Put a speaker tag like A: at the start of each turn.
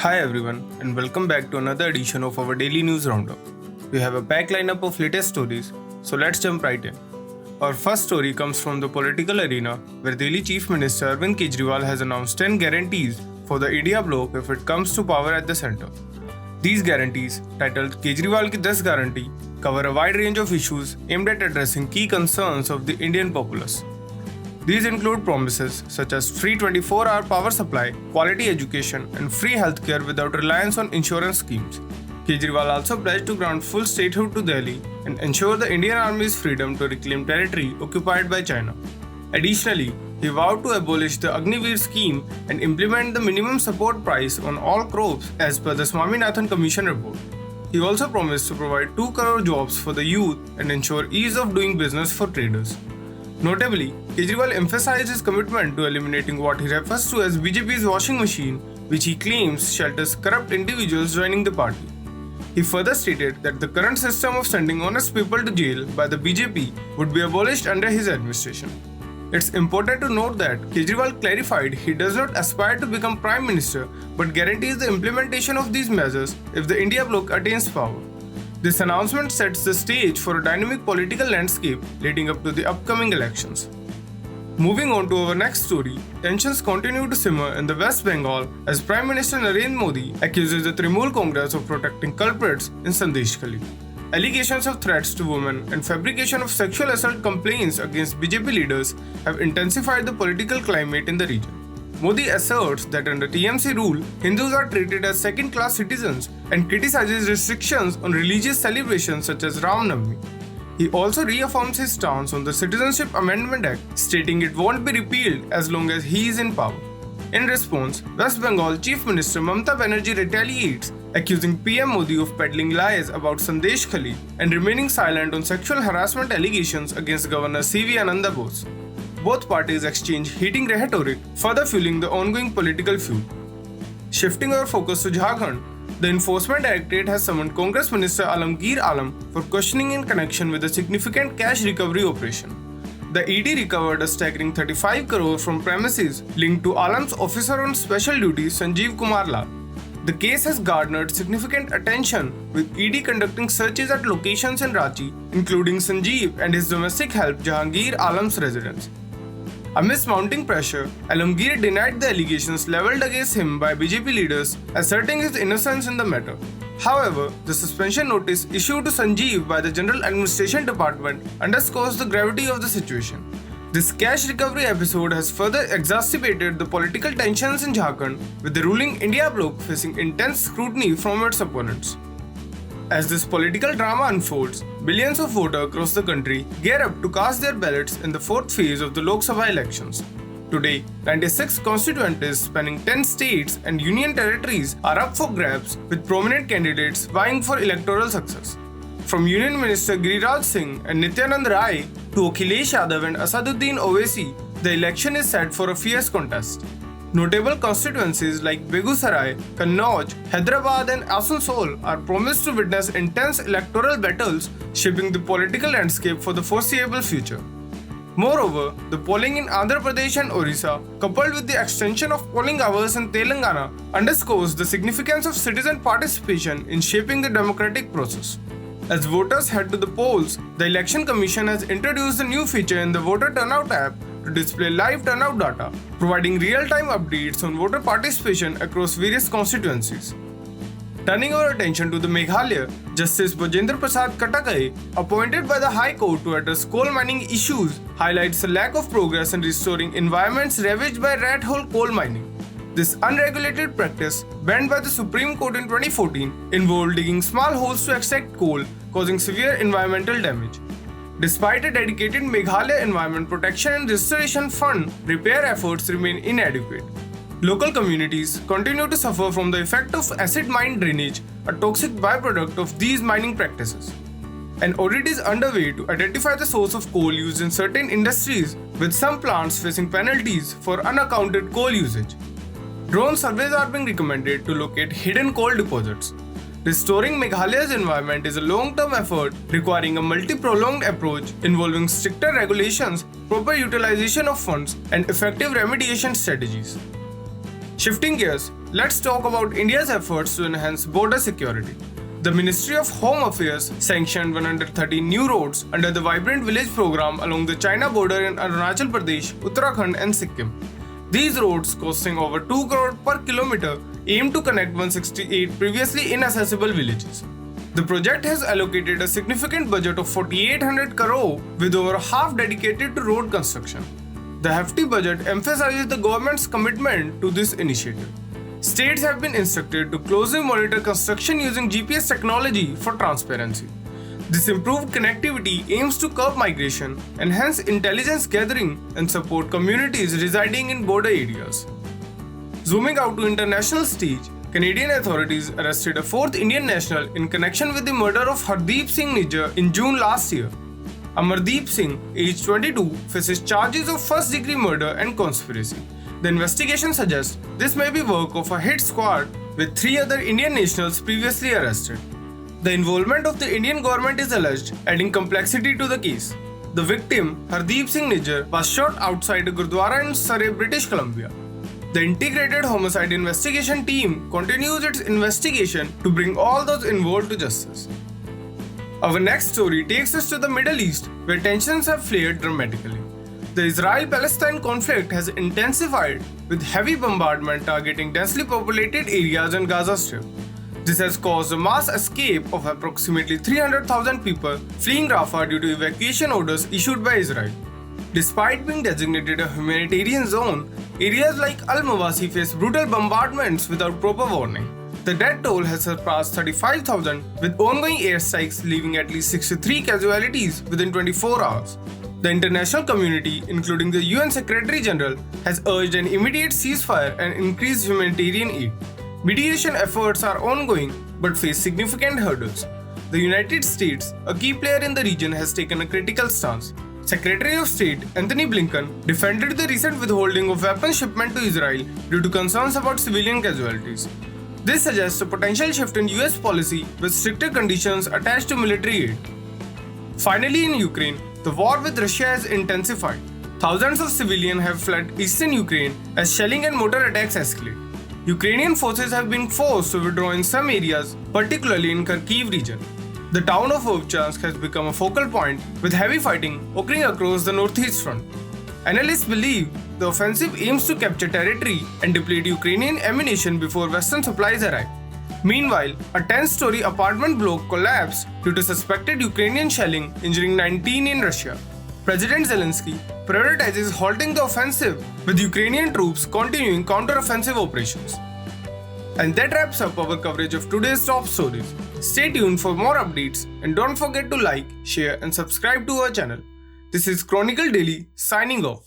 A: Hi everyone, and welcome back to another edition of our daily news roundup. We have a packed lineup of latest stories, so let's jump right in. Our first story comes from the political arena, where Delhi Chief Minister Arvind Kejriwal has announced 10 guarantees for the India bloc if it comes to power at the center. These guarantees, titled Kejriwal Ki 10 Guarantee, cover a wide range of issues aimed at addressing key concerns of the Indian populace. These include promises such as free 24-hour power supply, quality education, and free healthcare without reliance on insurance schemes. Kejriwal also pledged to grant full statehood to Delhi and ensure the Indian Army's freedom to reclaim territory occupied by China. Additionally, he vowed to abolish the Agniveer scheme and implement the minimum support price on all crops as per the Swaminathan Commission report. He also promised to provide 2 crore jobs for the youth and ensure ease of doing business for traders. Notably, Kejriwal emphasized his commitment to eliminating what he refers to as BJP's washing machine, which he claims shelters corrupt individuals joining the party. He further stated that the current system of sending honest people to jail by the BJP would be abolished under his administration. It's important to note that Kejriwal clarified he does not aspire to become Prime Minister but guarantees the implementation of these measures if the India bloc attains power. This announcement sets the stage for a dynamic political landscape leading up to the upcoming elections. Moving on to our next story, tensions continue to simmer in the West Bengal as Prime Minister Narendra Modi accuses the Trinamool Congress of protecting culprits in Sandeshkhali. Allegations of threats to women and fabrication of sexual assault complaints against BJP leaders have intensified the political climate in the region. Modi asserts that under TMC rule, Hindus are treated as second-class citizens and criticizes restrictions on religious celebrations such as Ram Navami. He also reaffirms his stance on the Citizenship Amendment Act, stating it won't be repealed as long as he is in power. In response, West Bengal Chief Minister Mamata Banerjee retaliates, accusing PM Modi of peddling lies about Sandeshkhali and remaining silent on sexual harassment allegations against Governor C.V. Ananda Bose. Both parties exchange heating rhetoric, further fueling the ongoing political feud. Shifting our focus to Jharkhand, the Enforcement Directorate has summoned Congress Minister Alamgir for questioning in connection with a significant cash recovery operation. The ED recovered a staggering 35 crore from premises linked to Alam's officer on special duty Sanjeev Kumar Lal. The case has garnered significant attention, with ED conducting searches at locations in Ranchi, including Sanjeev and his domestic help Jahangir Alam's residence. Amidst mounting pressure, Alamgir denied the allegations leveled against him by BJP leaders, asserting his innocence in the matter. However, the suspension notice issued to Sanjeev by the General Administration Department underscores the gravity of the situation. This cash recovery episode has further exacerbated the political tensions in Jharkhand, with the ruling India bloc facing intense scrutiny from its opponents. As this political drama unfolds, billions of voters across the country gear up to cast their ballots in the fourth phase of the Lok Sabha elections. Today, 96 constituencies spanning 10 states and union territories are up for grabs, with prominent candidates vying for electoral success. From Union Minister Giriraj Singh and Nityanand Rai to Akhilesh Yadav and Asaduddin Owaisi, the election is set for a fierce contest. Notable constituencies like Begusarai, Kannauj, Hyderabad and Asansol are promised to witness intense electoral battles, shaping the political landscape for the foreseeable future. Moreover, the polling in Andhra Pradesh and Orissa, coupled with the extension of polling hours in Telangana, underscores the significance of citizen participation in shaping the democratic process. As voters head to the polls, the Election Commission has introduced a new feature in the Voter Turnout app to display live turnout data, providing real-time updates on voter participation across various constituencies. Turning our attention to the Meghalaya, Justice Bojendra Prasad Katakai, appointed by the High Court to address coal mining issues, highlights the lack of progress in restoring environments ravaged by rat hole coal mining. This unregulated practice, banned by the Supreme Court in 2014, involved digging small holes to extract coal, causing severe environmental damage. Despite a dedicated Meghalaya Environment Protection and Restoration Fund, repair efforts remain inadequate. Local communities continue to suffer from the effect of acid mine drainage, a toxic byproduct of these mining practices. An audit is underway to identify the source of coal used in certain industries, with some plants facing penalties for unaccounted coal usage. Drone surveys are being recommended to locate hidden coal deposits. Restoring Meghalaya's environment is a long-term effort requiring a multi-pronged approach involving stricter regulations, proper utilization of funds, and effective remediation strategies. Shifting gears, let's talk about India's efforts to enhance border security. The Ministry of Home Affairs sanctioned 130 new roads under the Vibrant Village program along the China border in Arunachal Pradesh, Uttarakhand and Sikkim. These roads, costing over 2 crore per kilometer, aim to connect 168 previously inaccessible villages. The project has allocated a significant budget of 4,800 crore with over half dedicated to road construction. The hefty budget emphasizes the government's commitment to this initiative. States have been instructed to closely monitor construction using GPS technology for transparency. This improved connectivity aims to curb migration, enhance intelligence gathering, and support communities residing in border areas. Zooming out to international stage, Canadian authorities arrested a fourth Indian national in connection with the murder of Hardeep Singh Nijjar in June last year. Amardeep Singh, aged 22, faces charges of first-degree murder and conspiracy. The investigation suggests this may be work of a hit squad with 3 other Indian nationals previously arrested. The involvement of the Indian government is alleged, adding complexity to the case. The victim, Hardeep Singh Nijjar, was shot outside a Gurdwara in Surrey, British Columbia. The Integrated Homicide Investigation Team continues its investigation to bring all those involved to justice. Our next story takes us to the Middle East, where tensions have flared dramatically. The Israel-Palestine conflict has intensified with heavy bombardment targeting densely populated areas in Gaza Strip. This has caused a mass escape of approximately 300,000 people fleeing Rafah due to evacuation orders issued by Israel. Despite being designated a humanitarian zone, areas like Al-Mawasi face brutal bombardments without proper warning. The death toll has surpassed 35,000, with ongoing airstrikes leaving at least 63 casualties within 24 hours. The international community, including the UN Secretary General, has urged an immediate ceasefire and increased humanitarian aid. Mediation efforts are ongoing but face significant hurdles. The United States, a key player in the region, has taken a critical stance. Secretary of State Antony Blinken defended the recent withholding of weapons shipment to Israel due to concerns about civilian casualties. This suggests a potential shift in US policy with stricter conditions attached to military aid. Finally, in Ukraine, the war with Russia has intensified. Thousands of civilians have fled eastern Ukraine as shelling and mortar attacks escalate. Ukrainian forces have been forced to withdraw in some areas, particularly in Kharkiv region. The town of Ovchansk has become a focal point, with heavy fighting occurring across the northeast front. Analysts believe the offensive aims to capture territory and deplete Ukrainian ammunition before Western supplies arrive. Meanwhile, a 10-story apartment block collapsed due to suspected Ukrainian shelling, injuring 19 in Russia. President Zelensky prioritizes halting the offensive, with Ukrainian troops continuing counter-offensive operations. And that wraps up our coverage of today's top stories. Stay tuned for more updates and don't forget to like, share and subscribe to our channel. This is Chronicle Daily signing off.